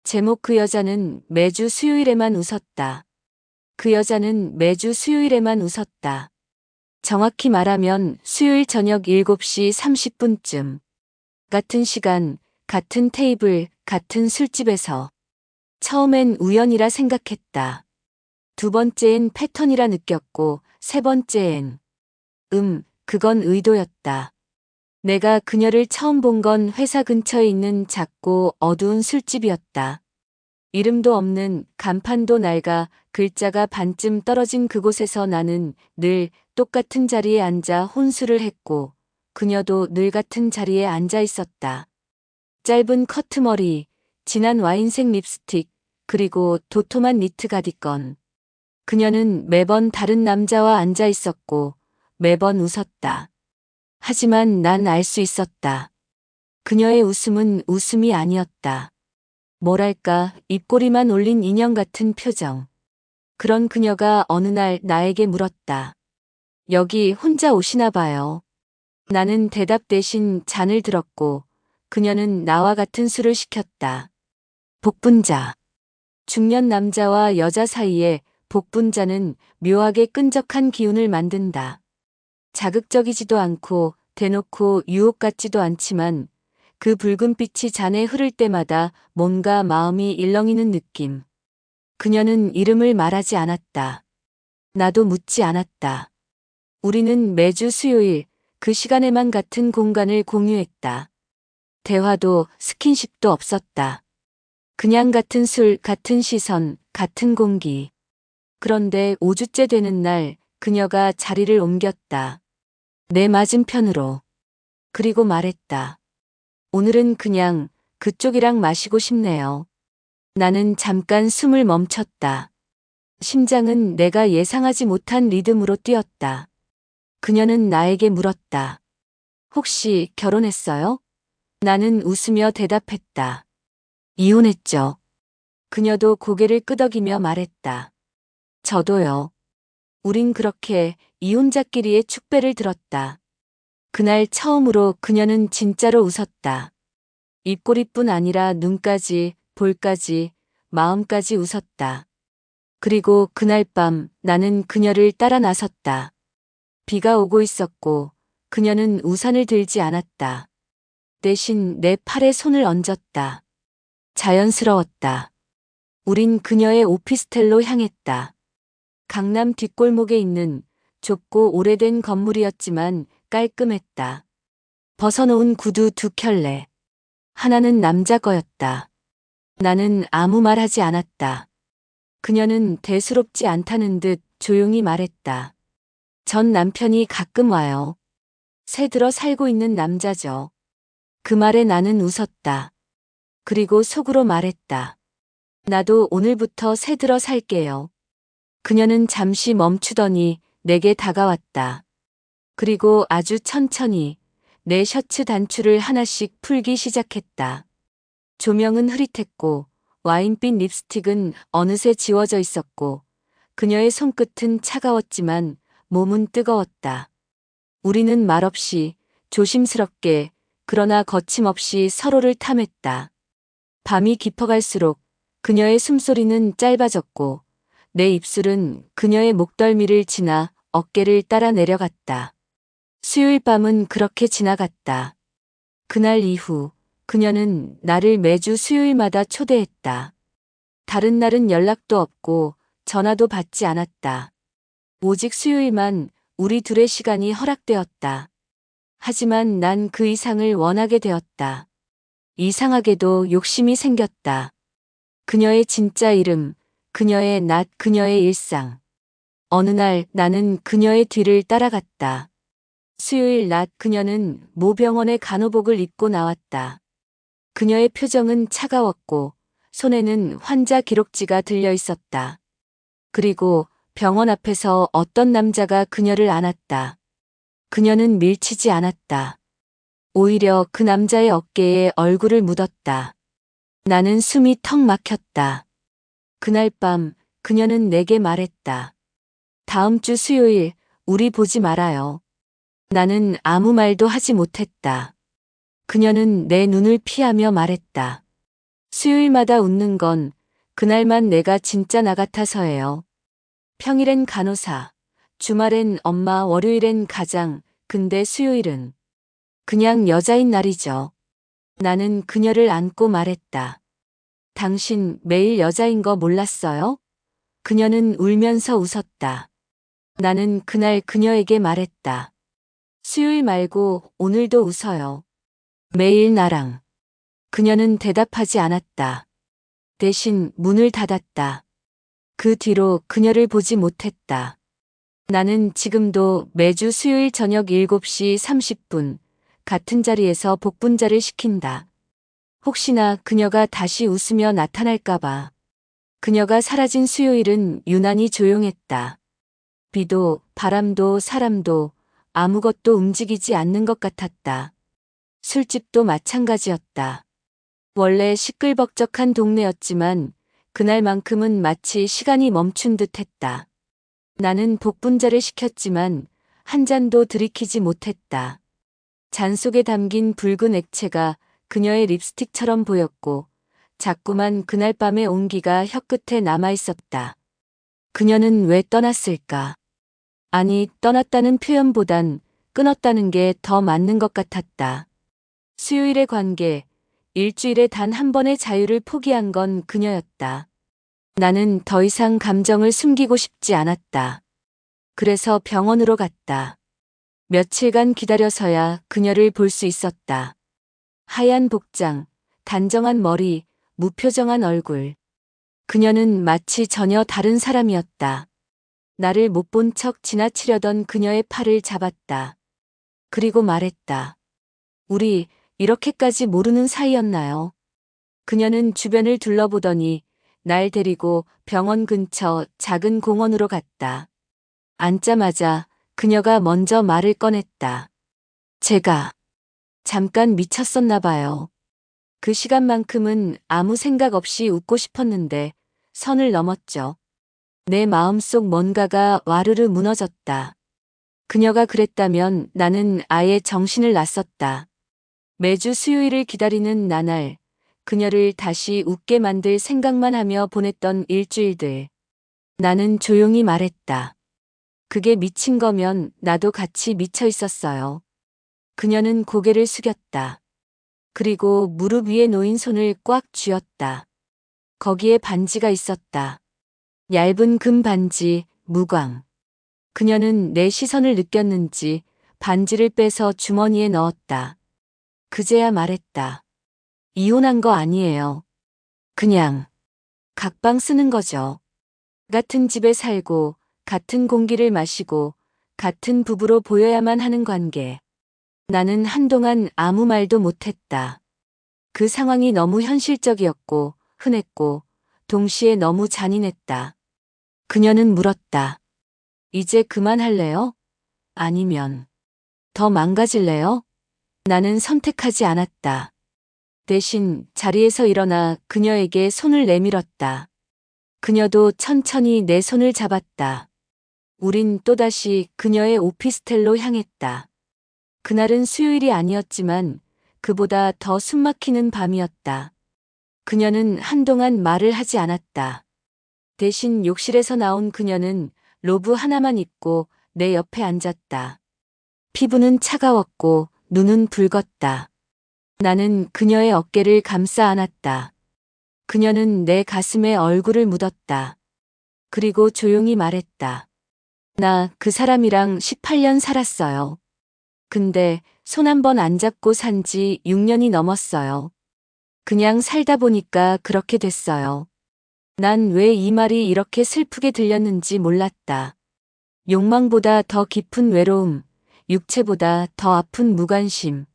제목 그 여자는 매주 수요일에만 웃었다. 그 여자는 매주 수요일에만 웃었다. 정확히 말하면 수요일 저녁 7시 30분쯤. 같은 시간, 같은 테이블, 같은 술집에서. 처음엔 우연이라 생각했다. 두 번째엔 패턴이라 느꼈고, 세 번째엔 그건 의도였다. 내가 그녀를 처음 본 건 회사 근처에 있는 작고 어두운 술집이었다. 이름도 없는 간판도 낡아 글자가 반쯤 떨어진 그곳에서 나는 늘 똑같은 자리에 앉아 혼술을 했고 그녀도 늘 같은 자리에 앉아 있었다. 짧은 커트머리, 진한 와인색 립스틱, 그리고 도톰한 니트 가디건. 그녀는 매번 다른 남자와 앉아 있었고 매번 웃었다. 하지만 난 알 수 있었다. 그녀의 웃음은 웃음이 아니었다. 뭐랄까, 입꼬리만 올린 인형 같은 표정. 그런 그녀가 어느 날 나에게 물었다. 여기 혼자 오시나 봐요. 나는 대답 대신 잔을 들었고, 그녀는 나와 같은 술을 시켰다. 복분자. 중년 남자와 여자 사이에 복분자는 묘하게 끈적한 기운을 만든다. 자극적이지도 않고 대놓고 유혹 같지도 않지만 그 붉은 빛이 잔에 흐를 때마다 뭔가 마음이 일렁이는 느낌. 그녀는 이름을 말하지 않았다. 나도 묻지 않았다. 우리는 매주 수요일 그 시간에만 같은 공간을 공유했다. 대화도 스킨십도 없었다. 그냥 같은 술, 같은 시선, 같은 공기. 그런데 5주째 되는 날 그녀가 자리를 옮겼다. 내 맞은편으로. 그리고 말했다. 오늘은 그냥 그쪽이랑 마시고 싶네요. 나는 잠깐 숨을 멈췄다. 심장은 내가 예상하지 못한 리듬으로 뛰었다. 그녀는 나에게 물었다. 혹시 결혼했어요? 나는 웃으며 대답했다. 이혼했죠. 그녀도 고개를 끄덕이며 말했다. 저도요. 우린 그렇게 이혼자끼리의 축배를 들었다. 그날 처음으로 그녀는 진짜로 웃었다. 입꼬리뿐 아니라 눈까지, 볼까지, 마음까지 웃었다. 그리고 그날 밤 나는 그녀를 따라 나섰다. 비가 오고 있었고 그녀는 우산을 들지 않았다. 대신 내 팔에 손을 얹었다. 자연스러웠다. 우린 그녀의 오피스텔로 향했다. 강남 뒷골목에 있는 좁고 오래된 건물이었지만 깔끔했다. 벗어놓은 구두 2켤레. 하나는 남자 거였다. 나는 아무 말 하지 않았다. 그녀는 대수롭지 않다는 듯 조용히 말했다. 전 남편이 가끔 와요. 새 들어 살고 있는 남자죠. 그 말에 나는 웃었다. 그리고 속으로 말했다. 나도 오늘부터 새 들어 살게요. 그녀는 잠시 멈추더니 내게 다가왔다. 그리고 아주 천천히 내 셔츠 단추를 하나씩 풀기 시작했다. 조명은 흐릿했고 와인빛 립스틱은 어느새 지워져 있었고 그녀의 손끝은 차가웠지만 몸은 뜨거웠다. 우리는 말없이 조심스럽게 그러나 거침없이 서로를 탐했다. 밤이 깊어갈수록 그녀의 숨소리는 짧아졌고 내 입술은 그녀의 목덜미를 지나 어깨를 따라 내려갔다. 수요일 밤은 그렇게 지나갔다. 그날 이후 그녀는 나를 매주 수요일마다 초대했다. 다른 날은 연락도 없고 전화도 받지 않았다. 오직 수요일만 우리 둘의 시간이 허락되었다. 하지만 난 그 이상을 원하게 되었다. 이상하게도 욕심이 생겼다. 그녀의 진짜 이름, 그녀의 낮, 그녀의 일상. 어느 날 나는 그녀의 뒤를 따라갔다. 수요일 낮 그녀는 모병원의 간호복을 입고 나왔다. 그녀의 표정은 차가웠고 손에는 환자 기록지가 들려 있었다. 그리고 병원 앞에서 어떤 남자가 그녀를 안았다. 그녀는 밀치지 않았다. 오히려 그 남자의 어깨에 얼굴을 묻었다. 나는 숨이 턱 막혔다. 그날 밤 그녀는 내게 말했다. 다음 주 수요일 우리 보지 말아요. 나는 아무 말도 하지 못했다. 그녀는 내 눈을 피하며 말했다. 수요일마다 웃는 건 그날만 내가 진짜 나 같아서예요. 평일엔 간호사, 주말엔 엄마, 월요일엔 가장, 근데 수요일은 그냥 여자인 날이죠. 나는 그녀를 안고 말했다. 당신 매일 여자인 거 몰랐어요? 그녀는 울면서 웃었다. 나는 그날 그녀에게 말했다. 수요일 말고 오늘도 웃어요. 매일 나랑. 그녀는 대답하지 않았다. 대신 문을 닫았다. 그 뒤로 그녀를 보지 못했다. 나는 지금도 매주 수요일 저녁 7시 30분 같은 자리에서 복분자를 시킨다. 혹시나 그녀가 다시 웃으며 나타날까봐. 그녀가 사라진 수요일은 유난히 조용했다. 비도 바람도 사람도 아무것도 움직이지 않는 것 같았다. 술집도 마찬가지였다. 원래 시끌벅적한 동네였지만 그날만큼은 마치 시간이 멈춘 듯 했다. 나는 복분자를 시켰지만 한 잔도 들이키지 못했다. 잔 속에 담긴 붉은 액체가 그녀의 립스틱처럼 보였고 자꾸만 그날 밤의 온기가 혀끝에 남아 있었다. 그녀는 왜 떠났을까? 아니, 떠났다는 표현보단 끊었다는 게 더 맞는 것 같았다. 수요일의 관계, 일주일에 단 한 번의 자유를 포기한 건 그녀였다. 나는 더 이상 감정을 숨기고 싶지 않았다. 그래서 병원으로 갔다. 며칠간 기다려서야 그녀를 볼 수 있었다. 하얀 복장, 단정한 머리, 무표정한 얼굴. 그녀는 마치 전혀 다른 사람이었다. 나를 못 본 척 지나치려던 그녀의 팔을 잡았다. 그리고 말했다. 우리 이렇게까지 모르는 사이였나요? 그녀는 주변을 둘러보더니 날 데리고 병원 근처 작은 공원으로 갔다. 앉자마자 그녀가 먼저 말을 꺼냈다. 제가 잠깐 미쳤었나 봐요. 그 시간만큼은 아무 생각 없이 웃고 싶었는데 선을 넘었죠. 내 마음속 뭔가가 와르르 무너졌다. 그녀가 그랬다면 나는 아예 정신을 놨었다. 매주 수요일을 기다리는 나날, 그녀를 다시 웃게 만들 생각만 하며 보냈던 일주일들. 나는 조용히 말했다. 그게 미친 거면 나도 같이 미쳐 있었어요. 그녀는 고개를 숙였다. 그리고 무릎 위에 놓인 손을 꽉 쥐었다. 거기에 반지가 있었다. 얇은 금 반지, 무광. 그녀는 내 시선을 느꼈는지 반지를 빼서 주머니에 넣었다. 그제야 말했다. 이혼한 거 아니에요. 그냥 각방 쓰는 거죠. 같은 집에 살고 같은 공기를 마시고 같은 부부로 보여야만 하는 관계. 나는 한동안 아무 말도 못했다. 그 상황이 너무 현실적이었고 흔했고 동시에 너무 잔인했다. 그녀는 물었다. 이제 그만할래요? 아니면 더 망가질래요? 나는 선택하지 않았다. 대신 자리에서 일어나 그녀에게 손을 내밀었다. 그녀도 천천히 내 손을 잡았다. 우린 또다시 그녀의 오피스텔로 향했다. 그날은 수요일이 아니었지만 그보다 더 숨막히는 밤이었다. 그녀는 한동안 말을 하지 않았다. 대신 욕실에서 나온 그녀는 로브 하나만 입고 내 옆에 앉았다. 피부는 차가웠고 눈은 붉었다. 나는 그녀의 어깨를 감싸 안았다. 그녀는 내 가슴에 얼굴을 묻었다. 그리고 조용히 말했다. 나 그 사람이랑 18년 살았어요. 근데 손 한 번 안 잡고 산 지 6년이 넘었어요. 그냥 살다 보니까 그렇게 됐어요. 난 왜 이 말이 이렇게 슬프게 들렸는지 몰랐다. 욕망보다 더 깊은 외로움, 육체보다 더 아픈 무관심.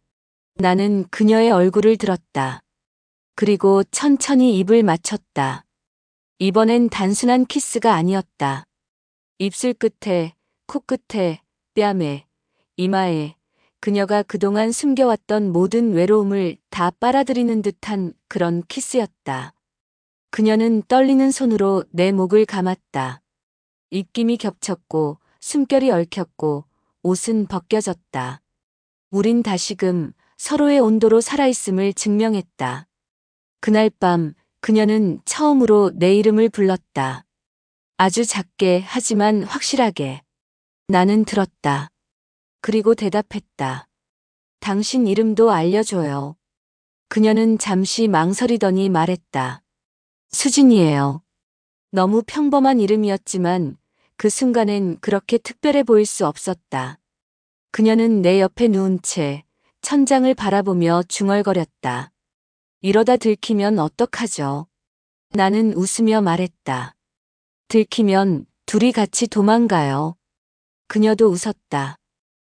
나는 그녀의 얼굴을 들었다. 그리고 천천히 입을 맞췄다. 이번엔 단순한 키스가 아니었다. 입술 끝에, 코끝에, 뺨에, 이마에 그녀가 그동안 숨겨왔던 모든 외로움을 다 빨아들이는 듯한 그런 키스였다. 그녀는 떨리는 손으로 내 목을 감았다. 입김이 겹쳤고 숨결이 얽혔고 옷은 벗겨졌다. 우린 다시금 서로의 온도로 살아있음을 증명했다. 그날 밤 그녀는 처음으로 내 이름을 불렀다. 아주 작게 하지만 확실하게. 나는 들었다. 그리고 대답했다. 당신 이름도 알려줘요. 그녀는 잠시 망설이더니 말했다. 수진이에요. 너무 평범한 이름이었지만 그 순간엔 그렇게 특별해 보일 수 없었다. 그녀는 내 옆에 누운 채 천장을 바라보며 중얼거렸다. 이러다 들키면 어떡하죠? 나는 웃으며 말했다. 들키면 둘이 같이 도망가요. 그녀도 웃었다.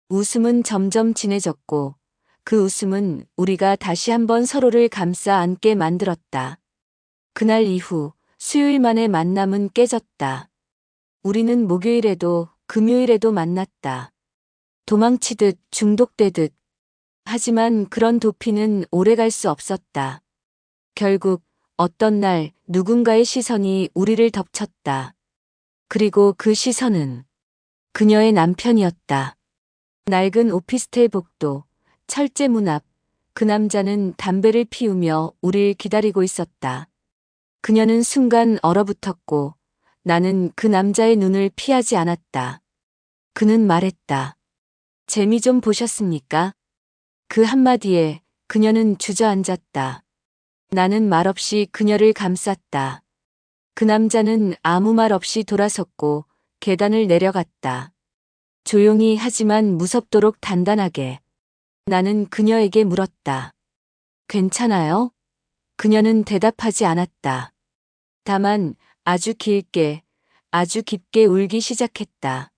웃음은 점점 진해졌고 그 웃음은 우리가 다시 한번 서로를 감싸 안게 만들었다. 그날 이후 수요일만의 만남은 깨졌다. 우리는 목요일에도 금요일에도 만났다. 도망치듯 중독되듯. 하지만 그런 도피는 오래 갈 수 없었다. 결국 어떤 날 누군가의 시선이 우리를 덮쳤다. 그리고 그 시선은 그녀의 남편이었다. 낡은 오피스텔 복도, 철제 문 앞, 그 남자는 담배를 피우며 우릴 기다리고 있었다. 그녀는 순간 얼어붙었고 나는 그 남자의 눈을 피하지 않았다. 그는 말했다. 재미 좀 보셨습니까? 그 한마디에 그녀는 주저앉았다. 나는 말없이 그녀를 감쌌다. 그 남자는 아무 말 없이 돌아섰고 계단을 내려갔다. 조용히 하지만 무섭도록 단단하게. 나는 그녀에게 물었다. 괜찮아요? 그녀는 대답하지 않았다. 다만 아주 길게, 아주 깊게 울기 시작했다.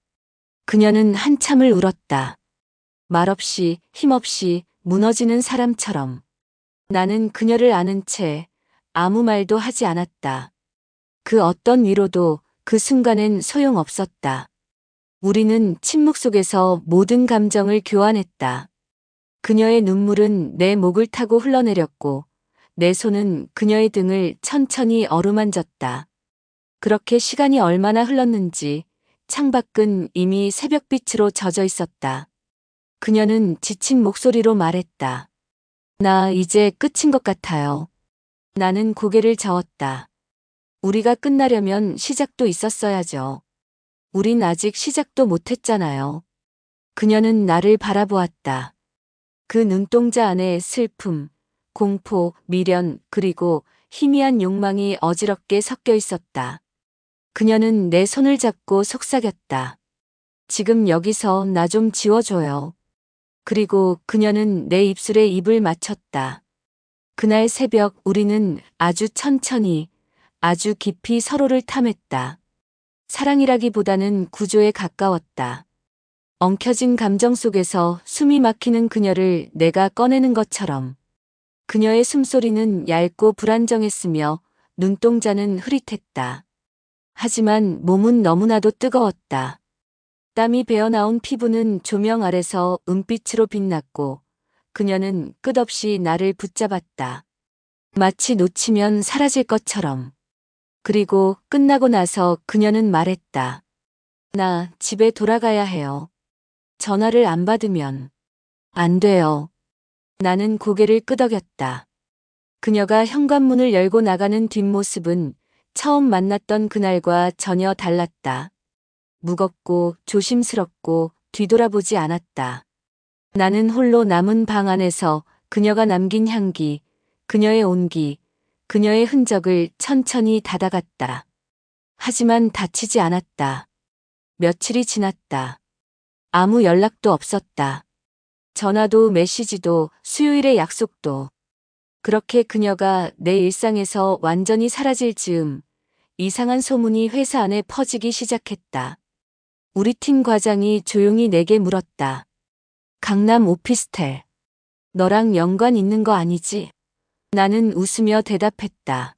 그녀는 한참을 울었다. 말없이, 힘없이 무너지는 사람처럼. 나는 그녀를 아는 채 아무 말도 하지 않았다. 그 어떤 위로도 그 순간엔 소용없었다. 우리는 침묵 속에서 모든 감정을 교환했다. 그녀의 눈물은 내 목을 타고 흘러내렸고 내 손은 그녀의 등을 천천히 어루만졌다. 그렇게 시간이 얼마나 흘렀는지 창밖은 이미 새벽빛으로 젖어 있었다. 그녀는 지친 목소리로 말했다. 나 이제 끝인 것 같아요. 나는 고개를 저었다. 우리가 끝나려면 시작도 있었어야죠. 우린 아직 시작도 못했잖아요. 그녀는 나를 바라보았다. 그 눈동자 안에 슬픔, 공포, 미련, 그리고 희미한 욕망이 어지럽게 섞여 있었다. 그녀는 내 손을 잡고 속삭였다. 지금 여기서 나 좀 지워줘요. 그리고 그녀는 내 입술에 입을 맞췄다. 그날 새벽 우리는 아주 천천히, 아주 깊이 서로를 탐했다. 사랑이라기보다는 구조에 가까웠다. 엉켜진 감정 속에서 숨이 막히는 그녀를 내가 꺼내는 것처럼. 그녀의 숨소리는 얇고 불안정했으며 눈동자는 흐릿했다. 하지만 몸은 너무나도 뜨거웠다. 땀이 배어나온 피부는 조명 아래서 은빛으로 빛났고 그녀는 끝없이 나를 붙잡았다. 마치 놓치면 사라질 것처럼. 그리고 끝나고 나서 그녀는 말했다. 나 집에 돌아가야 해요. 전화를 안 받으면 안 돼요. 나는 고개를 끄덕였다. 그녀가 현관문을 열고 나가는 뒷모습은 처음 만났던 그날과 전혀 달랐다. 무겁고 조심스럽고 뒤돌아보지 않았다. 나는 홀로 남은 방 안에서 그녀가 남긴 향기, 그녀의 온기, 그녀의 흔적을 천천히 닫아갔다. 하지만 다치지 않았다. 며칠이 지났다. 아무 연락도 없었다. 전화도 메시지도 수요일의 약속도. 그렇게 그녀가 내 일상에서 완전히 사라질 즈음 이상한 소문이 회사 안에 퍼지기 시작했다. 우리 팀 과장이 조용히 내게 물었다. 강남 오피스텔. 너랑 연관 있는 거 아니지? 나는 웃으며 대답했다.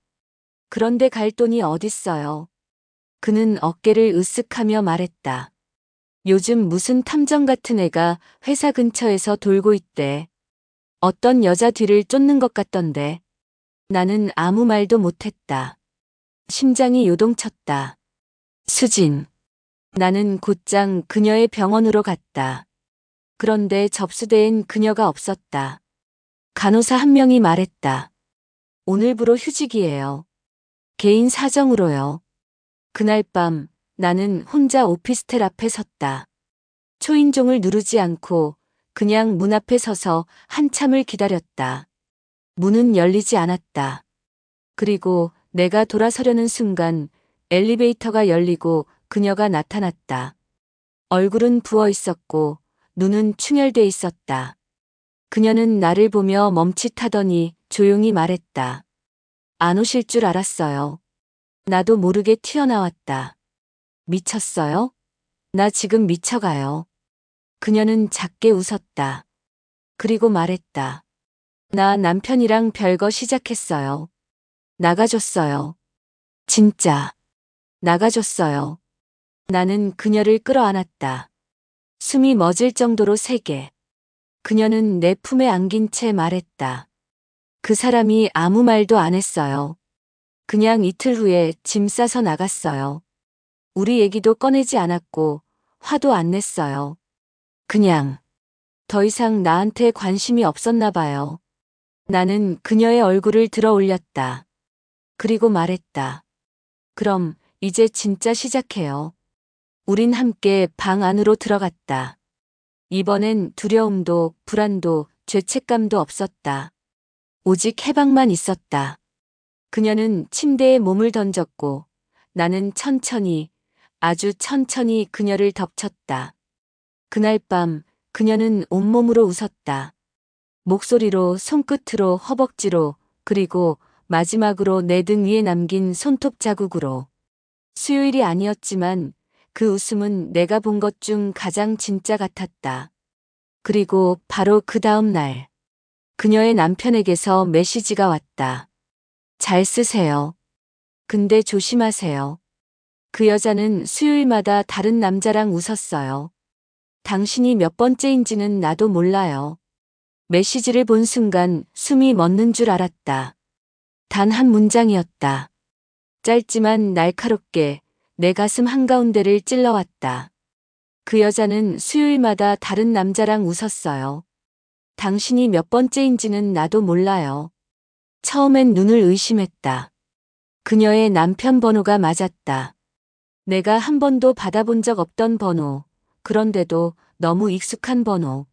그런데 갈 돈이 어딨어요? 그는 어깨를 으쓱하며 말했다. 요즘 무슨 탐정 같은 애가 회사 근처에서 돌고 있대. 어떤 여자 뒤를 쫓는 것 같던데. 나는 아무 말도 못했다. 심장이 요동쳤다. 수진. 나는 곧장 그녀의 병원으로 갔다. 그런데 접수대엔 그녀가 없었다. 간호사 한 명이 말했다. 오늘부로 휴직이에요. 개인 사정으로요. 그날 밤 나는 혼자 오피스텔 앞에 섰다. 초인종을 누르지 않고 그냥 문 앞에 서서 한참을 기다렸다. 문은 열리지 않았다. 그리고 내가 돌아서려는 순간 엘리베이터가 열리고 그녀가 나타났다. 얼굴은 부어 있었고 눈은 충혈돼 있었다. 그녀는 나를 보며 멈칫하더니 조용히 말했다. 안 오실 줄 알았어요. 나도 모르게 튀어나왔다. 미쳤어요? 나 지금 미쳐가요. 그녀는 작게 웃었다. 그리고 말했다. 나 남편이랑 별거 시작했어요. 나가줬어요. 진짜. 나가줬어요. 나는 그녀를 끌어안았다. 숨이 멎을 정도로 세게. 그녀는 내 품에 안긴 채 말했다. 그 사람이 아무 말도 안 했어요. 그냥 이틀 후에 짐 싸서 나갔어요. 우리 얘기도 꺼내지 않았고 화도 안 냈어요. 그냥 더 이상 나한테 관심이 없었나 봐요. 나는 그녀의 얼굴을 들어 올렸다. 그리고 말했다. 그럼 이제 진짜 시작해요. 우린 함께 방 안으로 들어갔다. 이번엔 두려움도 불안도 죄책감도 없었다. 오직 해방만 있었다. 그녀는 침대에 몸을 던졌고 나는 천천히, 아주 천천히 그녀를 덮쳤다. 그날 밤 그녀는 온몸으로 웃었다. 목소리로, 손끝으로, 허벅지로, 그리고 마지막으로 내 등 위에 남긴 손톱 자국으로. 수요일이 아니었지만 그 웃음은 내가 본 것 중 가장 진짜 같았다. 그리고 바로 그 다음 날, 그녀의 남편에게서 메시지가 왔다. 잘 쓰세요. 근데 조심하세요. 그 여자는 수요일마다 다른 남자랑 웃었어요. 당신이 몇 번째인지는 나도 몰라요. 메시지를 본 순간 숨이 멎는 줄 알았다. 단 한 문장이었다. 짧지만 날카롭게 내 가슴 한가운데를 찔러왔다. 그 여자는 수요일마다 다른 남자랑 웃었어요. 당신이 몇 번째인지는 나도 몰라요. 처음엔 눈을 의심했다. 그녀의 남편 번호가 맞았다. 내가 한 번도 받아본 적 없던 번호. 그런데도 너무 익숙한 번호.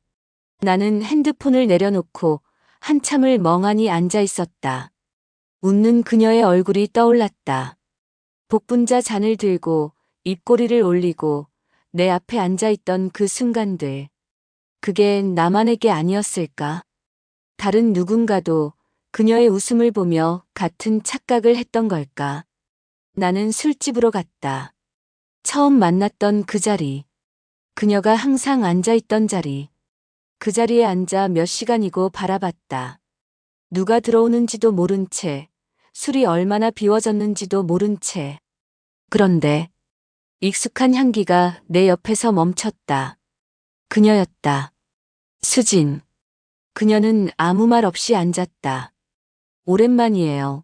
나는 핸드폰을 내려놓고 한참을 멍하니 앉아 있었다. 웃는 그녀의 얼굴이 떠올랐다. 복분자 잔을 들고 입꼬리를 올리고 내 앞에 앉아있던 그 순간들. 그게 나만의 게 아니었을까? 다른 누군가도 그녀의 웃음을 보며 같은 착각을 했던 걸까? 나는 술집으로 갔다. 처음 만났던 그 자리. 그녀가 항상 앉아있던 자리. 그 자리에 앉아 몇 시간이고 바라봤다. 누가 들어오는지도 모른 채, 술이 얼마나 비워졌는지도 모른 채. 그런데 익숙한 향기가 내 옆에서 멈췄다. 그녀였다. 수진. 그녀는 아무 말 없이 앉았다. 오랜만이에요.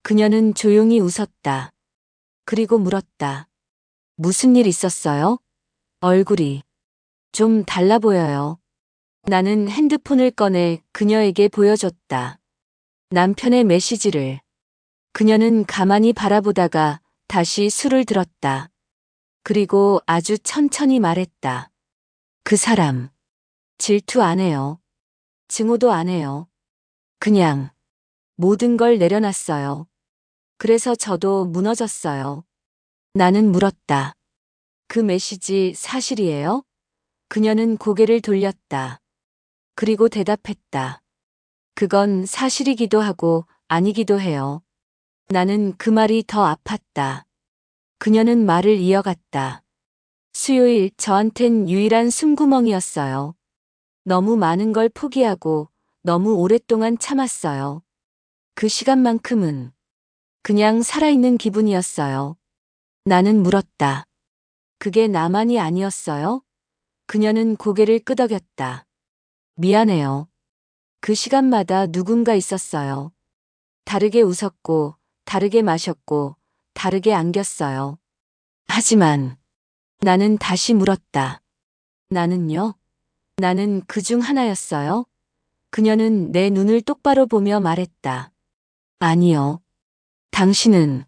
그녀는 조용히 웃었다. 그리고 물었다. 무슨 일 있었어요? 얼굴이 좀 달라 보여요. 나는 핸드폰을 꺼내 그녀에게 보여줬다. 남편의 메시지를. 그녀는 가만히 바라보다가 다시 술을 들었다. 그리고 아주 천천히 말했다. 그 사람. 질투 안 해요. 증오도 안 해요. 그냥 모든 걸 내려놨어요. 그래서 저도 무너졌어요. 나는 물었다. 그 메시지 사실이에요? 그녀는 고개를 돌렸다. 그리고 대답했다. 그건 사실이기도 하고 아니기도 해요. 나는 그 말이 더 아팠다. 그녀는 말을 이어갔다. 수요일 저한텐 유일한 숨구멍이었어요. 너무 많은 걸 포기하고 너무 오랫동안 참았어요. 그 시간만큼은 그냥 살아있는 기분이었어요. 나는 물었다. 그게 나만이 아니었어요? 그녀는 고개를 끄덕였다. 미안해요. 그 시간마다 누군가 있었어요. 다르게 웃었고, 다르게 마셨고, 다르게 안겼어요. 하지만 나는 다시 물었다. 나는요? 나는 그 중 하나였어요? 그녀는 내 눈을 똑바로 보며 말했다. 아니요. 당신은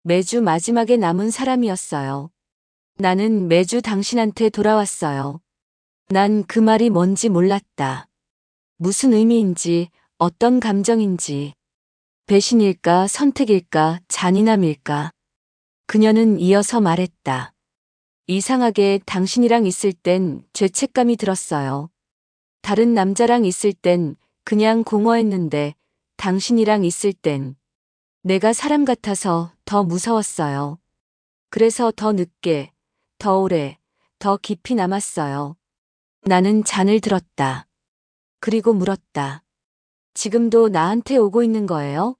매주 마지막에 남은 사람이었어요. 나는 매주 당신한테 돌아왔어요. 난 그 말이 뭔지 몰랐다. 무슨 의미인지, 어떤 감정인지. 배신일까, 선택일까, 잔인함일까. 그녀는 이어서 말했다. 이상하게 당신이랑 있을 땐 죄책감이 들었어요. 다른 남자랑 있을 땐 그냥 공허했는데 당신이랑 있을 땐 내가 사람 같아서 더 무서웠어요. 그래서 더 늦게, 더 오래, 더 깊이 남았어요. 나는 잔을 들었다. 그리고 물었다. 지금도 나한테 오고 있는 거예요?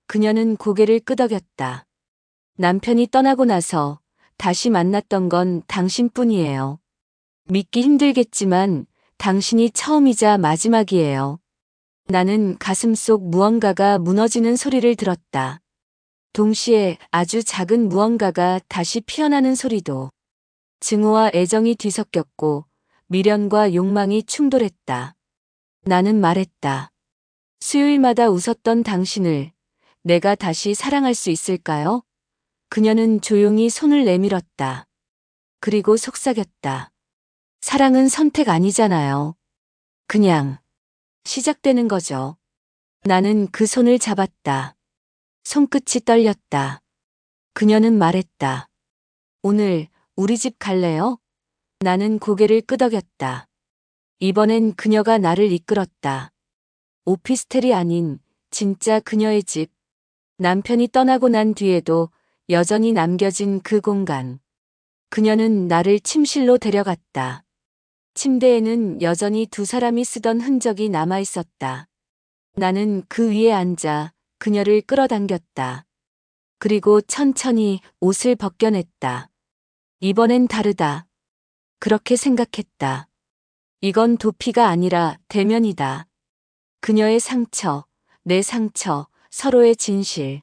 그녀는 고개를 끄덕였다. 남편이 떠나고 나서 다시 만났던 건 당신뿐이에요. 믿기 힘들겠지만 당신이 처음이자 마지막이에요. 나는 가슴속 무언가가 무너지는 소리를 들었다. 동시에 아주 작은 무언가가 다시 피어나는 소리도. 증오와 애정이 뒤섞였고 미련과 욕망이 충돌했다. 나는 말했다. 수요일마다 웃었던 당신을 내가 다시 사랑할 수 있을까요? 그녀는 조용히 손을 내밀었다. 그리고 속삭였다. 사랑은 선택 아니잖아요. 그냥 시작되는 거죠. 나는 그 손을 잡았다. 손끝이 떨렸다. 그녀는 말했다. 오늘 우리 집 갈래요? 나는 고개를 끄덕였다. 이번엔 그녀가 나를 이끌었다. 오피스텔이 아닌 진짜 그녀의 집. 남편이 떠나고 난 뒤에도 여전히 남겨진 그 공간. 그녀는 나를 침실로 데려갔다. 침대에는 여전히 두 사람이 쓰던 흔적이 남아 있었다. 나는 그 위에 앉아 그녀를 끌어당겼다. 그리고 천천히 옷을 벗겨냈다. 이번엔 다르다. 그렇게 생각했다. 이건 도피가 아니라 대면이다. 그녀의 상처, 내 상처, 서로의 진실.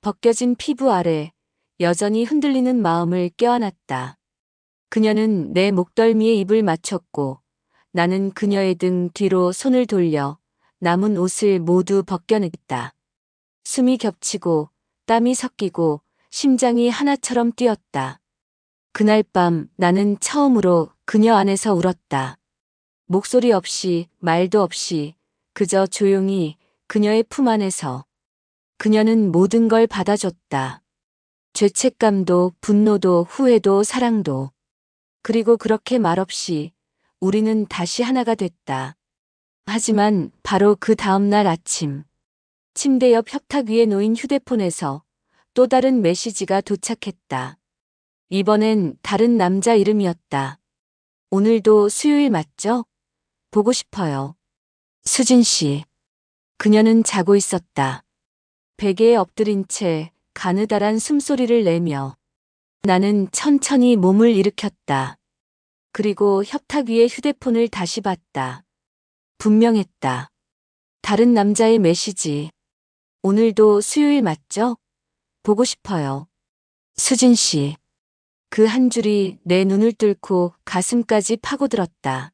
벗겨진 피부 아래 여전히 흔들리는 마음을 껴안았다. 그녀는 내 목덜미에 입을 맞췄고 나는 그녀의 등 뒤로 손을 돌려 남은 옷을 모두 벗겨냈다. 숨이 겹치고 땀이 섞이고 심장이 하나처럼 뛰었다. 그날 밤 나는 처음으로 그녀 안에서 울었다. 목소리 없이 말도 없이 그저 조용히 그녀의 품 안에서. 그녀는 모든 걸 받아줬다. 죄책감도 분노도 후회도 사랑도. 그리고 그렇게 말없이 우리는 다시 하나가 됐다. 하지만 바로 그 다음날 아침 침대 옆 협탁 위에 놓인 휴대폰에서 또 다른 메시지가 도착했다. 이번엔 다른 남자 이름이었다. 오늘도 수요일 맞죠? 보고 싶어요. 수진 씨. 그녀는 자고 있었다. 베개에 엎드린 채 가느다란 숨소리를 내며 나는 천천히 몸을 일으켰다. 그리고 협탁 위에 휴대폰을 다시 봤다. 분명했다. 다른 남자의 메시지. 오늘도 수요일 맞죠? 보고 싶어요. 수진 씨. 그 한 줄이 내 눈을 뚫고 가슴까지 파고들었다.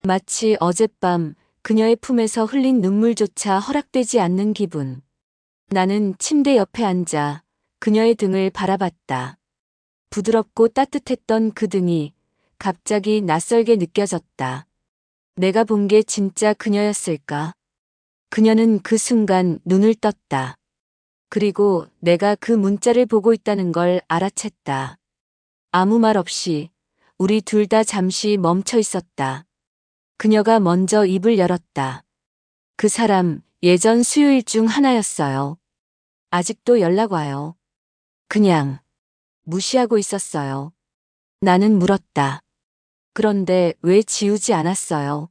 마치 어젯밤 그녀의 품에서 흘린 눈물조차 허락되지 않는 기분. 나는 침대 옆에 앉아 그녀의 등을 바라봤다. 부드럽고 따뜻했던 그 등이 갑자기 낯설게 느껴졌다. 내가 본 게 진짜 그녀였을까? 그녀는 그 순간 눈을 떴다. 그리고 내가 그 문자를 보고 있다는 걸 알아챘다. 아무 말 없이 우리 둘 다 잠시 멈춰 있었다. 그녀가 먼저 입을 열었다. 그 사람 예전 수요일 중 하나였어요. 아직도 연락 와요. 그냥 무시하고 있었어요. 나는 물었다. 그런데 왜 지우지 않았어요?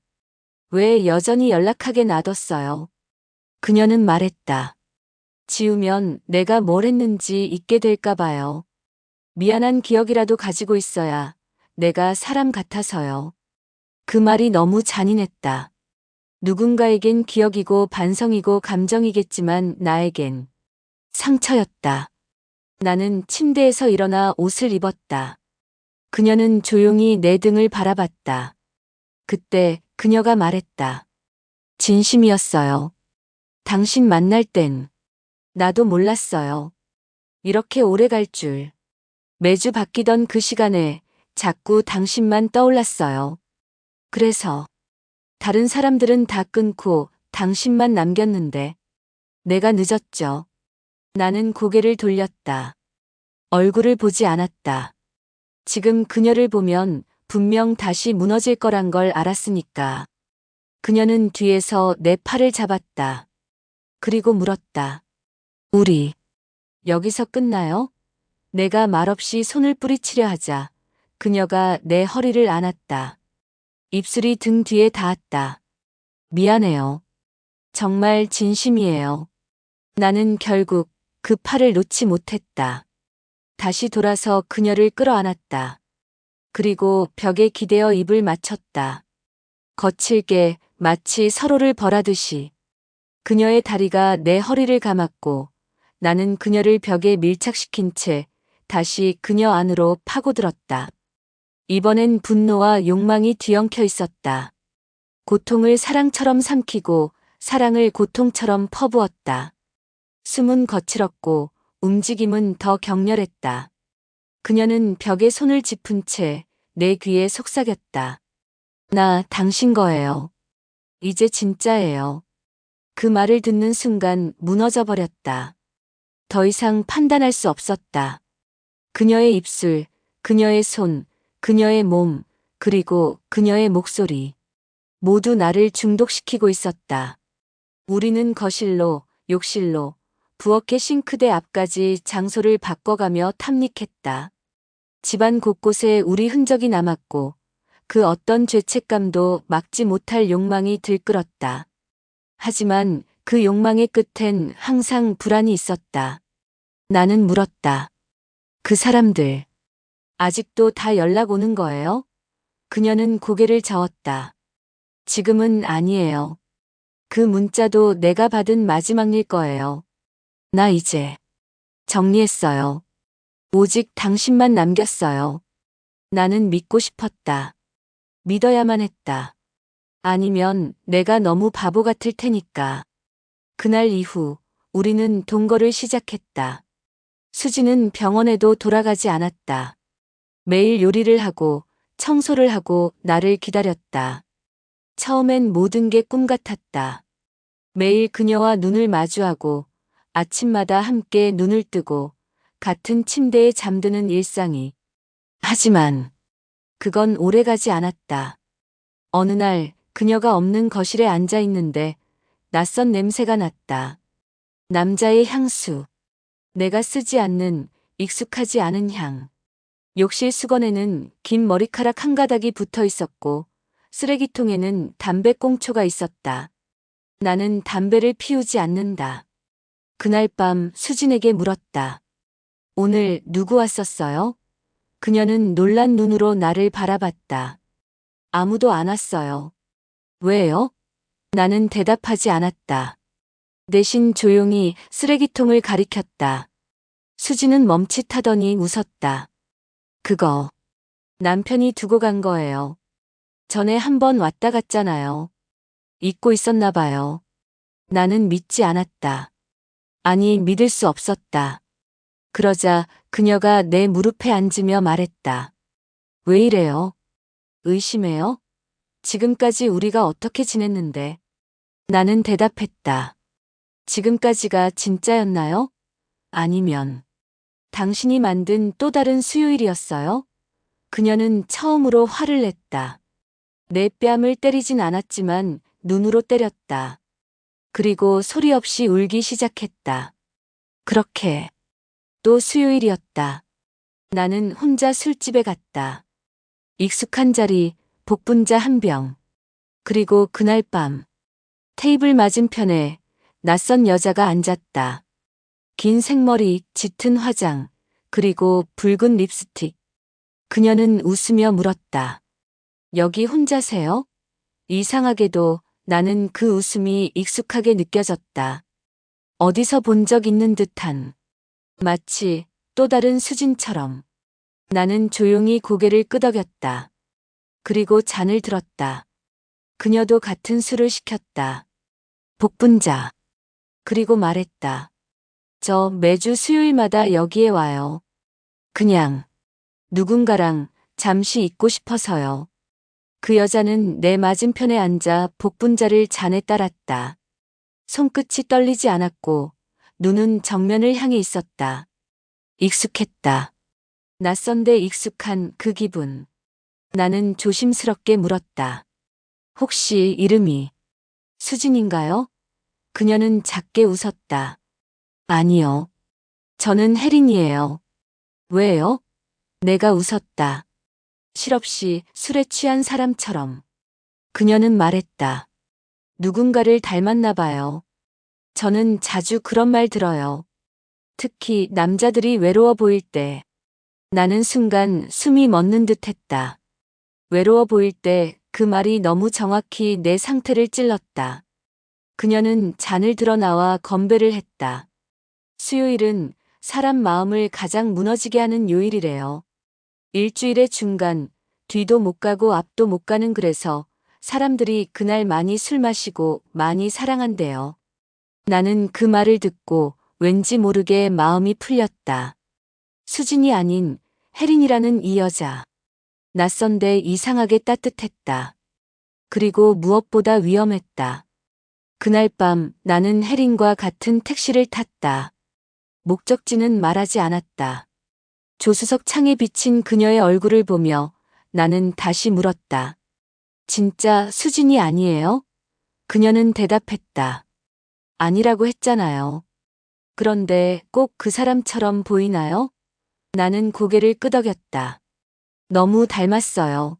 왜 여전히 연락하게 놔뒀어요? 그녀는 말했다. 지우면 내가 뭘 했는지 잊게 될까 봐요. 미안한 기억이라도 가지고 있어야 내가 사람 같아서요. 그 말이 너무 잔인했다. 누군가에겐 기억이고 반성이고 감정이겠지만 나에겐 상처였다. 나는 침대에서 일어나 옷을 입었다. 그녀는 조용히 내 등을 바라봤다. 그때 그녀가 말했다. 진심이었어요. 당신 만날 땐 나도 몰랐어요. 이렇게 오래 갈 줄. 매주 바뀌던 그 시간에 자꾸 당신만 떠올랐어요. 그래서 다른 사람들은 다 끊고 당신만 남겼는데 내가 늦었죠. 나는 고개를 돌렸다. 얼굴을 보지 않았다. 지금 그녀를 보면 분명 다시 무너질 거란 걸 알았으니까. 그녀는 뒤에서 내 팔을 잡았다. 그리고 물었다. 우리 여기서 끝나요? 내가 말없이 손을 뿌리치려 하자 그녀가 내 허리를 안았다. 입술이 등 뒤에 닿았다. 미안해요. 정말 진심이에요. 나는 결국 그 팔을 놓지 못했다. 다시 돌아서 그녀를 끌어안았다. 그리고 벽에 기대어 입을 맞췄다. 거칠게 마치 서로를 벌하듯이. 그녀의 다리가 내 허리를 감았고 나는 그녀를 벽에 밀착시킨 채 다시 그녀 안으로 파고들었다. 이번엔 분노와 욕망이 뒤엉켜 있었다. 고통을 사랑처럼 삼키고 사랑을 고통처럼 퍼부었다. 숨은 거칠었고 움직임은 더 격렬했다. 그녀는 벽에 손을 짚은 채 내 귀에 속삭였다. 나 당신 거예요. 이제 진짜예요. 그 말을 듣는 순간 무너져 버렸다. 더 이상 판단할 수 없었다. 그녀의 입술, 그녀의 손, 그녀의 몸, 그리고 그녀의 목소리. 모두 나를 중독시키고 있었다. 우리는 거실로, 욕실로, 부엌의 싱크대 앞까지 장소를 바꿔가며 탐닉했다. 집안 곳곳에 우리 흔적이 남았고 그 어떤 죄책감도 막지 못할 욕망이 들끓었다. 하지만 그 욕망의 끝엔 항상 불안이 있었다. 나는 물었다. 그 사람들, 아직도 다 연락 오는 거예요? 그녀는 고개를 저었다. 지금은 아니에요. 그 문자도 내가 받은 마지막일 거예요. 나 이제 정리했어요. 오직 당신만 남겼어요. 나는 믿고 싶었다. 믿어야만 했다. 아니면 내가 너무 바보 같을 테니까. 그날 이후 우리는 동거를 시작했다. 수지는 병원에도 돌아가지 않았다. 매일 요리를 하고 청소를 하고 나를 기다렸다. 처음엔 모든 게 꿈 같았다. 매일 그녀와 눈을 마주하고 아침마다 함께 눈을 뜨고 같은 침대에 잠드는 일상이. 하지만 그건 오래가지 않았다. 어느 날 그녀가 없는 거실에 앉아 있는데 낯선 냄새가 났다. 남자의 향수. 내가 쓰지 않는 익숙하지 않은 향. 욕실 수건에는 긴 머리카락 한 가닥이 붙어 있었고 쓰레기통에는 담배꽁초가 있었다. 나는 담배를 피우지 않는다. 그날 밤 수진에게 물었다. 오늘 누구 왔었어요? 그녀는 놀란 눈으로 나를 바라봤다. 아무도 안 왔어요. 왜요? 나는 대답하지 않았다. 대신 조용히 쓰레기통을 가리켰다. 수지는 멈칫하더니 웃었다. 그거 남편이 두고 간 거예요. 전에 한 번 왔다 갔잖아요. 잊고 있었나 봐요. 나는 믿지 않았다. 아니, 믿을 수 없었다. 그러자 그녀가 내 무릎에 앉으며 말했다. 왜 이래요? 의심해요? 지금까지 우리가 어떻게 지냈는데? 나는 대답했다. 지금까지가 진짜였나요? 아니면 당신이 만든 또 다른 수요일이었어요? 그녀는 처음으로 화를 냈다. 내 뺨을 때리진 않았지만 눈으로 때렸다. 그리고 소리 없이 울기 시작했다. 그렇게 또 수요일이었다. 나는 혼자 술집에 갔다. 익숙한 자리, 복분자 한 병. 그리고 그날 밤 테이블 맞은편에 낯선 여자가 앉았다. 긴 생머리, 짙은 화장, 그리고 붉은 립스틱. 그녀는 웃으며 물었다. 여기 혼자세요? 이상하게도 나는 그 웃음이 익숙하게 느껴졌다. 어디서 본 적 있는 듯한. 마치 또 다른 수진처럼. 나는 조용히 고개를 끄덕였다. 그리고 잔을 들었다. 그녀도 같은 술을 시켰다. 복분자. 그리고 말했다. 저 매주 수요일마다 여기에 와요. 그냥 누군가랑 잠시 있고 싶어서요. 그 여자는 내 맞은편에 앉아 복분자를 잔에 따랐다. 손끝이 떨리지 않았고 눈은 정면을 향해 있었다. 익숙했다. 낯선데 익숙한 그 기분. 나는 조심스럽게 물었다. 혹시 이름이 수진인가요? 그녀는 작게 웃었다. 아니요. 저는 혜린이에요. 왜요? 내가 웃었다. 실없이 술에 취한 사람처럼. 그녀는 말했다. 누군가를 닮았나 봐요. 저는 자주 그런 말 들어요. 특히 남자들이 외로워 보일 때. 나는 순간 숨이 멎는 듯 했다. 외로워 보일 때 그 말이 너무 정확히 내 상태를 찔렀다. 그녀는 잔을 들어 나와 건배를 했다. 수요일은 사람 마음을 가장 무너지게 하는 요일이래요. 일주일의 중간, 뒤도 못 가고 앞도 못 가는 그래서 사람들이 그날 많이 술 마시고 많이 사랑한대요. 나는 그 말을 듣고 왠지 모르게 마음이 풀렸다. 수진이 아닌 혜린이라는 이 여자. 낯선데 이상하게 따뜻했다. 그리고 무엇보다 위험했다. 그날 밤 나는 혜린과 같은 택시를 탔다. 목적지는 말하지 않았다. 조수석 창에 비친 그녀의 얼굴을 보며 나는 다시 물었다. 진짜 수진이 아니에요? 그녀는 대답했다. 아니라고 했잖아요. 그런데 꼭 그 사람처럼 보이나요? 나는 고개를 끄덕였다. 너무 닮았어요.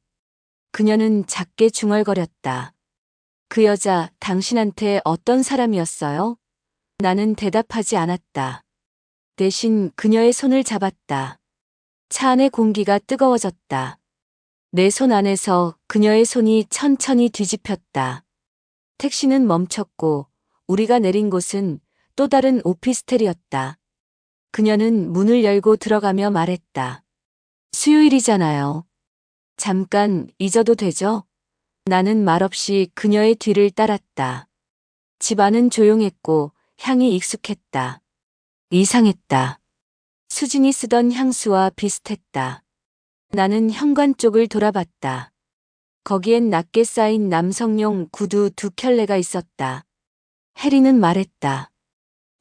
그녀는 작게 중얼거렸다. 그 여자 당신한테 어떤 사람이었어요? 나는 대답하지 않았다. 대신 그녀의 손을 잡았다. 차 안의 공기가 뜨거워졌다. 내 손 안에서 그녀의 손이 천천히 뒤집혔다. 택시는 멈췄고 우리가 내린 곳은 또 다른 오피스텔이었다. 그녀는 문을 열고 들어가며 말했다. 수요일이잖아요. 잠깐 잊어도 되죠? 나는 말없이 그녀의 뒤를 따랐다. 집 안은 조용했고 향이 익숙했다. 이상했다. 수진이 쓰던 향수와 비슷했다. 나는 현관 쪽을 돌아봤다. 거기엔 낮게 쌓인 남성용 구두 2켤레가 있었다. 혜리는 말했다.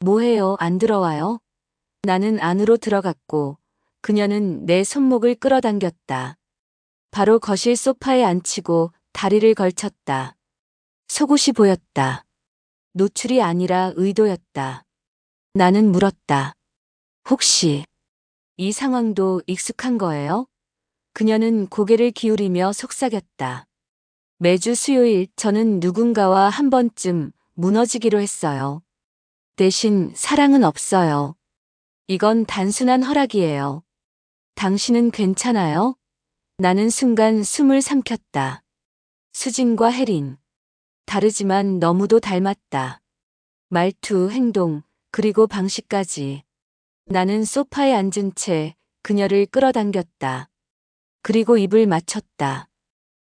뭐해요? 안 들어와요? 나는 안으로 들어갔고 그녀는 내 손목을 끌어당겼다. 바로 거실 소파에 앉히고 다리를 걸쳤다. 속옷이 보였다. 노출이 아니라 의도였다. 나는 물었다. 혹시 이 상황도 익숙한 거예요? 그녀는 고개를 기울이며 속삭였다. 매주 수요일 저는 누군가와 한 번쯤 무너지기로 했어요. 대신 사랑은 없어요. 이건 단순한 허락이에요. 당신은 괜찮아요? 나는 순간 숨을 삼켰다. 수진과 혜린. 다르지만 너무도 닮았다. 말투, 행동, 그리고 방식까지. 나는 소파에 앉은 채 그녀를 끌어당겼다. 그리고 입을 맞췄다.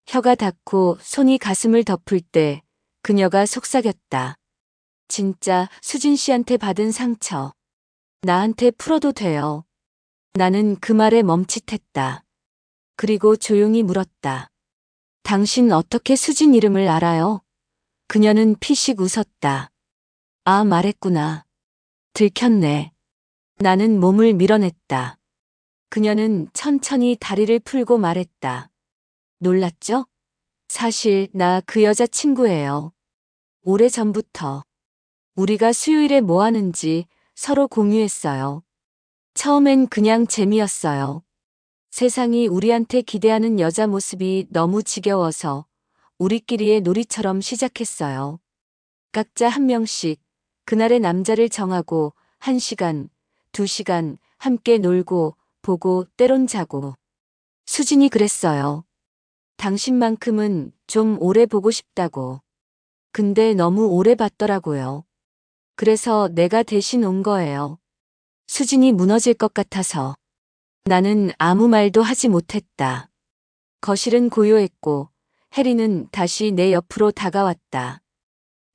혀가 닿고 손이 가슴을 덮을 때 그녀가 속삭였다. 진짜 수진 씨한테 받은 상처. 나한테 풀어도 돼요. 나는 그 말에 멈칫했다. 그리고 조용히 물었다. 당신 어떻게 수진 이름을 알아요? 그녀는 피식 웃었다. 아, 말했구나. 들켰네. 나는 몸을 밀어냈다. 그녀는 천천히 다리를 풀고 말했다. 놀랐죠? 사실 나 그 여자 친구예요. 오래전부터. 우리가 수요일에 뭐 하는지 서로 공유했어요. 처음엔 그냥 재미였어요. 세상이 우리한테 기대하는 여자 모습이 너무 지겨워서 우리끼리의 놀이처럼 시작했어요. 각자 한 명씩 그날의 남자를 정하고 1시간, 2시간 함께 놀고 보고 때론 자고. 수진이 그랬어요. 당신만큼은 좀 오래 보고 싶다고. 근데 너무 오래 봤더라고요. 그래서 내가 대신 온 거예요. 수진이 무너질 것 같아서. 나는 아무 말도 하지 못했다. 거실은 고요했고 혜리는 다시 내 옆으로 다가왔다.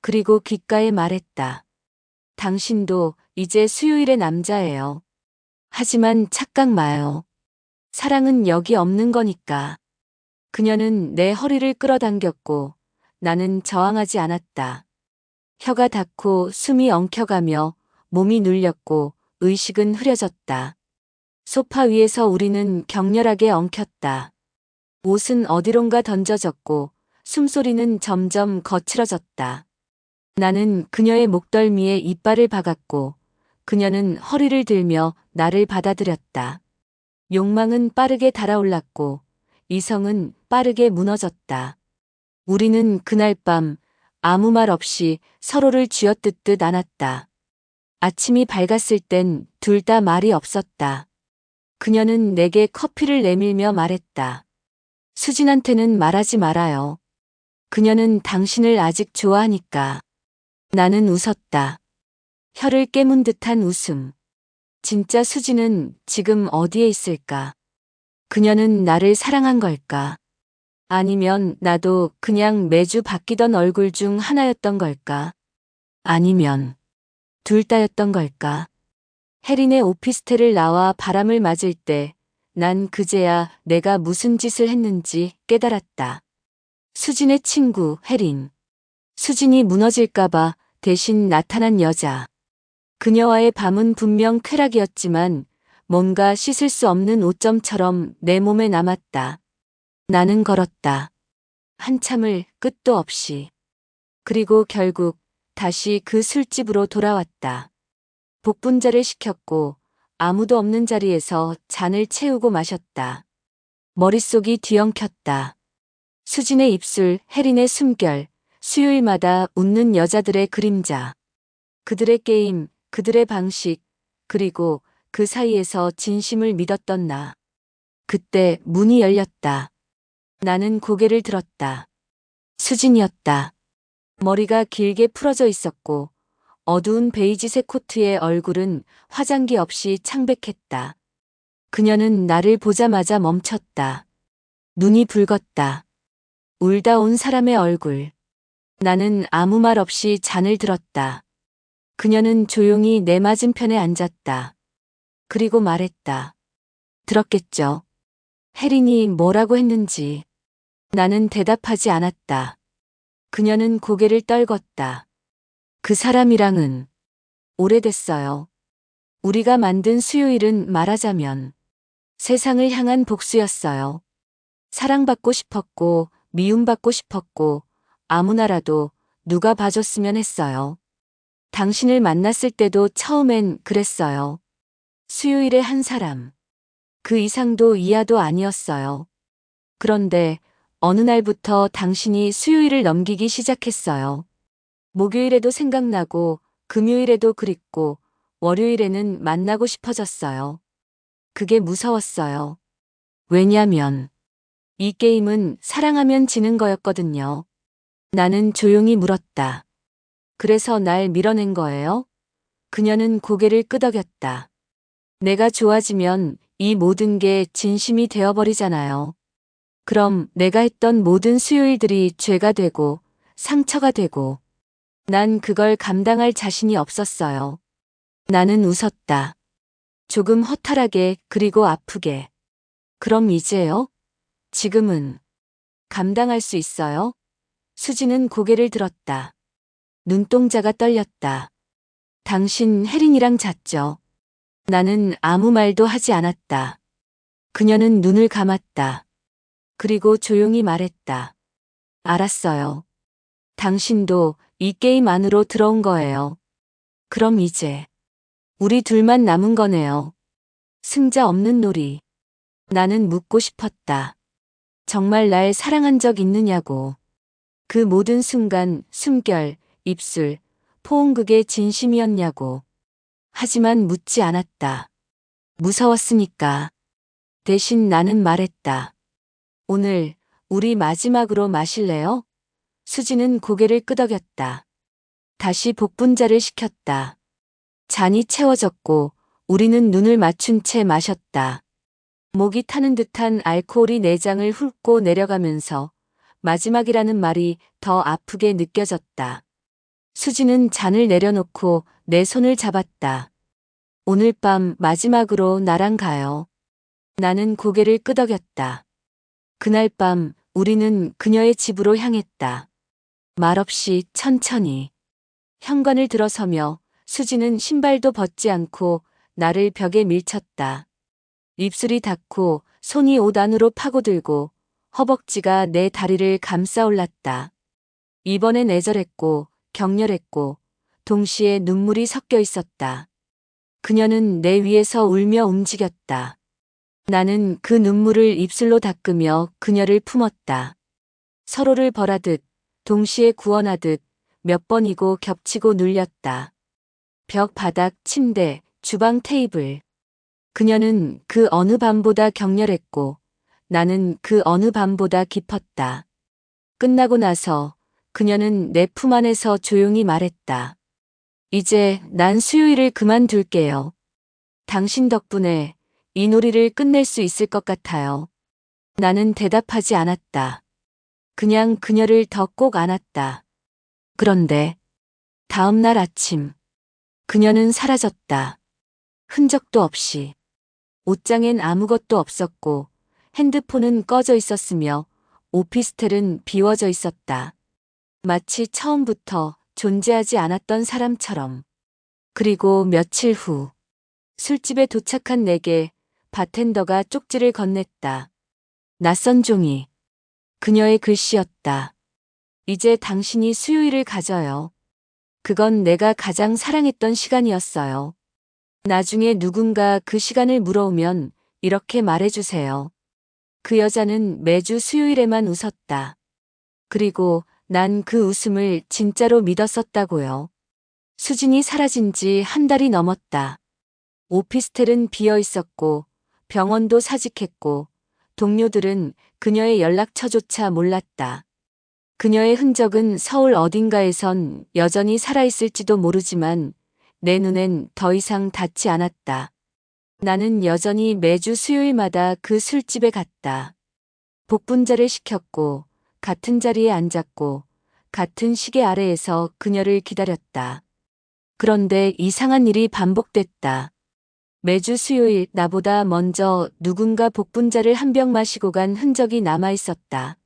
그리고 귓가에 말했다. 당신도 이제 수요일의 남자예요. 하지만 착각 마요. 사랑은 여기 없는 거니까. 그녀는 내 허리를 끌어당겼고 나는 저항하지 않았다. 혀가 닿고 숨이 엉켜가며 몸이 눌렸고 의식은 흐려졌다. 소파 위에서 우리는 격렬하게 엉켰다. 옷은 어디론가 던져졌고 숨소리는 점점 거칠어졌다. 나는 그녀의 목덜미에 이빨을 박았고 그녀는 허리를 들며 나를 받아들였다. 욕망은 빠르게 달아올랐고 이성은 빠르게 무너졌다. 우리는 그날 밤 아무 말 없이 서로를 쥐어뜯듯 안았다. 아침이 밝았을 땐 둘 다 말이 없었다. 그녀는 내게 커피를 내밀며 말했다. 수진한테는 말하지 말아요. 그녀는 당신을 아직 좋아하니까. 나는 웃었다. 혀를 깨문 듯한 웃음. 진짜 수진은 지금 어디에 있을까? 그녀는 나를 사랑한 걸까? 아니면 나도 그냥 매주 바뀌던 얼굴 중 하나였던 걸까? 아니면 둘 다였던 걸까? 혜린의 오피스텔을 나와 바람을 맞을 때 난 그제야 내가 무슨 짓을 했는지 깨달았다. 수진의 친구 혜린. 수진이 무너질까봐 대신 나타난 여자. 그녀와의 밤은 분명 쾌락이었지만 뭔가 씻을 수 없는 오점처럼 내 몸에 남았다. 나는 걸었다. 한참을 끝도 없이. 그리고 결국 다시 그 술집으로 돌아왔다. 복분자를 시켰고 아무도 없는 자리에서 잔을 채우고 마셨다. 머릿속이 뒤엉켰다. 수진의 입술, 혜린의 숨결, 수요일마다 웃는 여자들의 그림자. 그들의 게임, 그들의 방식, 그리고 그 사이에서 진심을 믿었던 나. 그때 문이 열렸다. 나는 고개를 들었다. 수진이었다. 머리가 길게 풀어져 있었고 어두운 베이지색 코트의 얼굴은 화장기 없이 창백했다. 그녀는 나를 보자마자 멈췄다. 눈이 붉었다. 울다 온 사람의 얼굴. 나는 아무 말 없이 잔을 들었다. 그녀는 조용히 내 맞은편에 앉았다. 그리고 말했다. 들었겠죠. 혜린이 뭐라고 했는지. 나는 대답하지 않았다. 그녀는 고개를 떨궜다. 그 사람이랑은 오래됐어요. 우리가 만든 수요일은 말하자면 세상을 향한 복수였어요. 사랑받고 싶었고 미움받고 싶었고 아무나라도 누가 봐줬으면 했어요. 당신을 만났을 때도 처음엔 그랬어요. 수요일의 한 사람. 그 이상도 이하도 아니었어요. 그런데 어느 날부터 당신이 수요일을 넘기기 시작했어요. 목요일에도 생각나고 금요일에도 그립고 월요일에는 만나고 싶어졌어요. 그게 무서웠어요. 왜냐면 이 게임은 사랑하면 지는 거였거든요. 나는 조용히 물었다. 그래서 날 밀어낸 거예요? 그녀는 고개를 끄덕였다. 내가 좋아지면 이 모든 게 진심이 되어버리잖아요. 그럼 내가 했던 모든 수요일들이 죄가 되고 상처가 되고 난 그걸 감당할 자신이 없었어요. 나는 웃었다. 조금 허탈하게 그리고 아프게. 그럼 이제요? 지금은 감당할 수 있어요? 수지는 고개를 들었다. 눈동자가 떨렸다. 당신 혜린이랑 잤죠? 나는 아무 말도 하지 않았다. 그녀는 눈을 감았다. 그리고 조용히 말했다. 알았어요. 당신도 이 게임 안으로 들어온 거예요. 그럼 이제 우리 둘만 남은 거네요. 승자 없는 놀이. 나는 묻고 싶었다. 정말 날 사랑한 적 있느냐고. 그 모든 순간, 숨결, 입술, 포옹극의 진심이었냐고. 하지만 묻지 않았다. 무서웠으니까. 대신 나는 말했다. 오늘 우리 마지막으로 마실래요? 수지는 고개를 끄덕였다. 다시 복분자를 시켰다. 잔이 채워졌고 우리는 눈을 맞춘 채 마셨다. 목이 타는 듯한 알코올이 내장을 훑고 내려가면서 마지막이라는 말이 더 아프게 느껴졌다. 수지는 잔을 내려놓고 내 손을 잡았다. 오늘 밤 마지막으로 나랑 가요. 나는 고개를 끄덕였다. 그날 밤 우리는 그녀의 집으로 향했다. 말없이 천천히. 현관을 들어서며 수지는 신발도 벗지 않고 나를 벽에 밀쳤다. 입술이 닿고 손이 옷 안으로 파고들고 허벅지가 내 다리를 감싸 올랐다. 이번엔 애절했고 격렬했고 동시에 눈물이 섞여 있었다. 그녀는 내 위에서 울며 움직였다. 나는 그 눈물을 입술로 닦으며 그녀를 품었다. 서로를 벌하듯 동시에 구원하듯 몇 번이고 겹치고 눌렸다. 벽, 바닥, 침대, 주방 테이블. 그녀는 그 어느 밤보다 격렬했고 나는 그 어느 밤보다 깊었다. 끝나고 나서 그녀는 내 품 안에서 조용히 말했다. 이제 난 수요일을 그만둘게요. 당신 덕분에 이 놀이를 끝낼 수 있을 것 같아요. 나는 대답하지 않았다. 그냥 그녀를 더 꼭 안았다. 그런데 다음 날 아침 그녀는 사라졌다. 흔적도 없이. 옷장엔 아무것도 없었고 핸드폰은 꺼져 있었으며 오피스텔은 비워져 있었다. 마치 처음부터 존재하지 않았던 사람처럼. 그리고 며칠 후 술집에 도착한 내게 바텐더가 쪽지를 건넸다. 낯선 종이. 그녀의 글씨였다. 이제 당신이 수요일을 가져요. 그건 내가 가장 사랑했던 시간이었어요. 나중에 누군가 그 시간을 물어오면 이렇게 말해주세요. 그 여자는 매주 수요일에만 웃었다. 그리고 난 그 웃음을 진짜로 믿었었다고요. 수진이 사라진 지 한 달이 넘었다. 오피스텔은 비어 있었고 병원도 사직했고 동료들은 그녀의 연락처조차 몰랐다. 그녀의 흔적은 서울 어딘가에선 여전히 살아있을지도 모르지만 내 눈엔 더 이상 닿지 않았다. 나는 여전히 매주 수요일마다 그 술집에 갔다. 복분자를 시켰고 같은 자리에 앉았고 같은 시계 아래에서 그녀를 기다렸다. 그런데 이상한 일이 반복됐다. 매주 수요일 나보다 먼저 누군가 복분자를 한 병 마시고 간 흔적이 남아 있었다.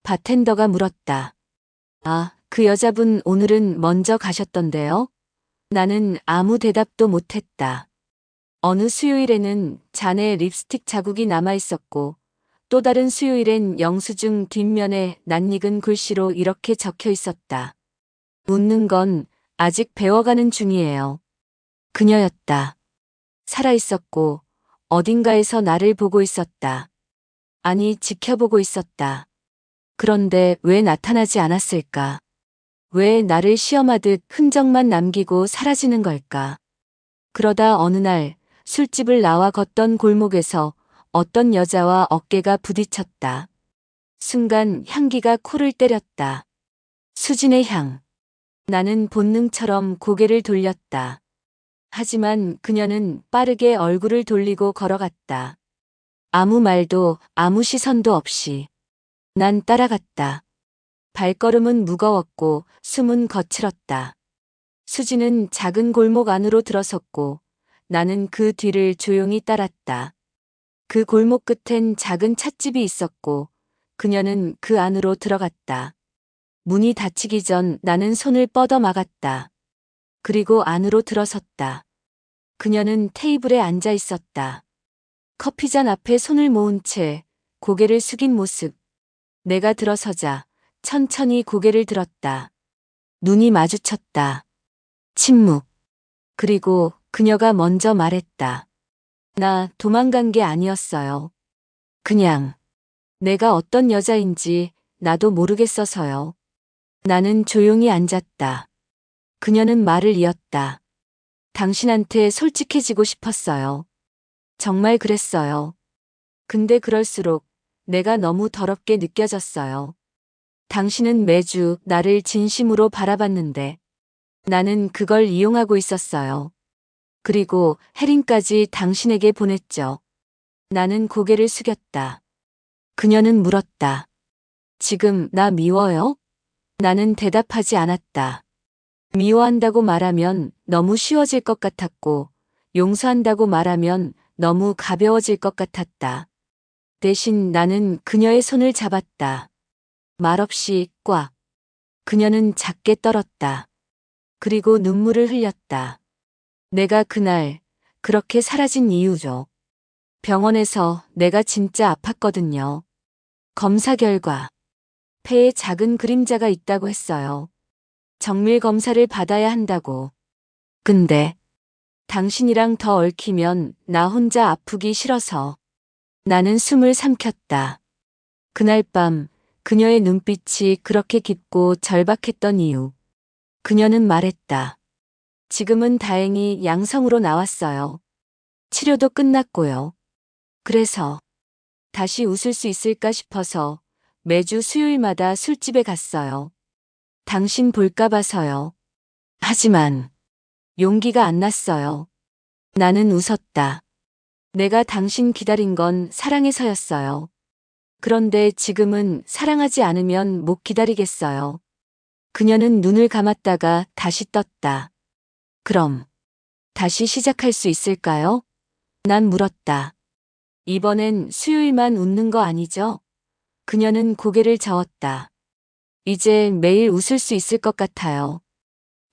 바텐더가 물었다. 아, 그 여자분 오늘은 먼저 가셨던데요? 나는 아무 대답도 못했다. 어느 수요일에는 잔에 립스틱 자국이 남아 있었고 또 다른 수요일엔 영수증 뒷면에 낯익은 글씨로 이렇게 적혀 있었다. 웃는 건 아직 배워가는 중이에요. 그녀였다. 살아있었고 어딘가에서 나를 보고 있었다. 아니, 지켜보고 있었다. 그런데 왜 나타나지 않았을까? 왜 나를 시험하듯 흔적만 남기고 사라지는 걸까? 그러다 어느 날 술집을 나와 걷던 골목에서 어떤 여자와 어깨가 부딪혔다. 순간 향기가 코를 때렸다. 수진의 향. 나는 본능처럼 고개를 돌렸다. 하지만 그녀는 빠르게 얼굴을 돌리고 걸어갔다. 아무 말도 아무 시선도 없이. 난 따라갔다. 발걸음은 무거웠고 숨은 거칠었다. 수지는 작은 골목 안으로 들어섰고 나는 그 뒤를 조용히 따랐다. 그 골목 끝엔 작은 찻집이 있었고 그녀는 그 안으로 들어갔다. 문이 닫히기 전 나는 손을 뻗어 막았다. 그리고 안으로 들어섰다. 그녀는 테이블에 앉아 있었다. 커피잔 앞에 손을 모은 채 고개를 숙인 모습. 내가 들어서자 천천히 고개를 들었다. 눈이 마주쳤다. 침묵. 그리고 그녀가 먼저 말했다. 나 도망간 게 아니었어요. 그냥 내가 어떤 여자인지 나도 모르겠어서요. 나는 조용히 앉았다. 그녀는 말을 이었다. 당신한테 솔직해지고 싶었어요. 정말 그랬어요. 근데 그럴수록 내가 너무 더럽게 느껴졌어요. 당신은 매주 나를 진심으로 바라봤는데 나는 그걸 이용하고 있었어요. 그리고 해링까지 당신에게 보냈죠. 나는 고개를 숙였다. 그녀는 물었다. 지금 나 미워요? 나는 대답하지 않았다. 미워한다고 말하면 너무 쉬워질 것 같았고, 용서한다고 말하면 너무 가벼워질 것 같았다. 대신 나는 그녀의 손을 잡았다. 말없이 꽉. 그녀는 작게 떨었다. 그리고 눈물을 흘렸다. 내가 그날 그렇게 사라진 이유죠. 병원에서 내가 진짜 아팠거든요. 검사 결과 폐에 작은 그림자가 있다고 했어요. 정밀 검사를 받아야 한다고. 근데 당신이랑 더 얽히면 나 혼자 아프기 싫어서. 나는 숨을 삼켰다. 그날 밤 그녀의 눈빛이 그렇게 깊고 절박했던 이유. 그녀는 말했다. 지금은 다행히 양성으로 나왔어요. 치료도 끝났고요. 그래서 다시 웃을 수 있을까 싶어서 매주 수요일마다 술집에 갔어요. 당신 볼까 봐서요. 하지만 용기가 안 났어요. 나는 웃었다. 내가 당신 기다린 건 사랑해서였어요. 그런데 지금은 사랑하지 않으면 못 기다리겠어요. 그녀는 눈을 감았다가 다시 떴다. 그럼 다시 시작할 수 있을까요? 난 물었다. 이번엔 수요일만 웃는 거 아니죠? 그녀는 고개를 저었다. 이제 매일 웃을 수 있을 것 같아요.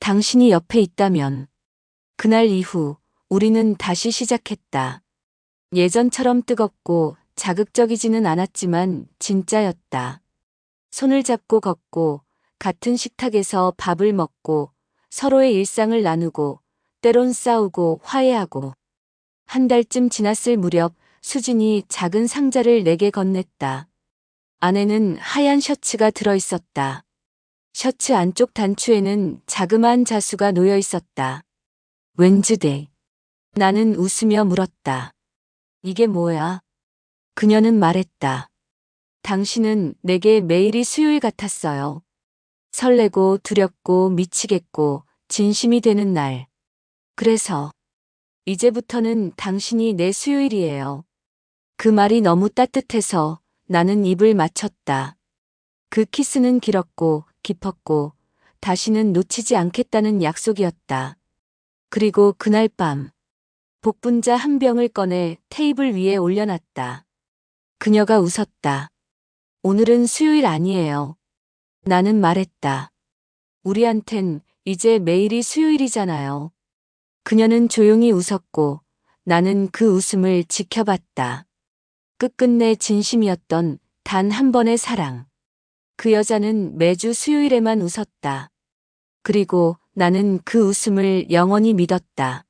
당신이 옆에 있다면. 그날 이후 우리는 다시 시작했다. 예전처럼 뜨겁고 자극적이지는 않았지만 진짜였다. 손을 잡고 걷고 같은 식탁에서 밥을 먹고 서로의 일상을 나누고 때론 싸우고 화해하고. 한 달쯤 지났을 무렵 수진이 작은 상자를 내게 건넸다. 안에는 하얀 셔츠가 들어있었다. 셔츠 안쪽 단추에는 자그마한 자수가 놓여 있었다. 웬즈데이. 나는 웃으며 물었다. 이게 뭐야? 그녀는 말했다. 당신은 내게 매일이 수요일 같았어요. 설레고 두렵고 미치겠고 진심이 되는 날. 그래서 이제부터는 당신이 내 수요일이에요. 그 말이 너무 따뜻해서 나는 입을 맞췄다. 그 키스는 길었고 깊었고 다시는 놓치지 않겠다는 약속이었다. 그리고 그날 밤 복분자 한 병을 꺼내 테이블 위에 올려놨다. 그녀가 웃었다. 오늘은 수요일 아니에요. 나는 말했다. 우리한텐 이제 매일이 수요일이잖아요. 그녀는 조용히 웃었고 나는 그 웃음을 지켜봤다. 끝끝내 진심이었던 단 한 번의 사랑. 그 여자는 매주 수요일에만 웃었다. 그리고 나는 그 웃음을 영원히 믿었다.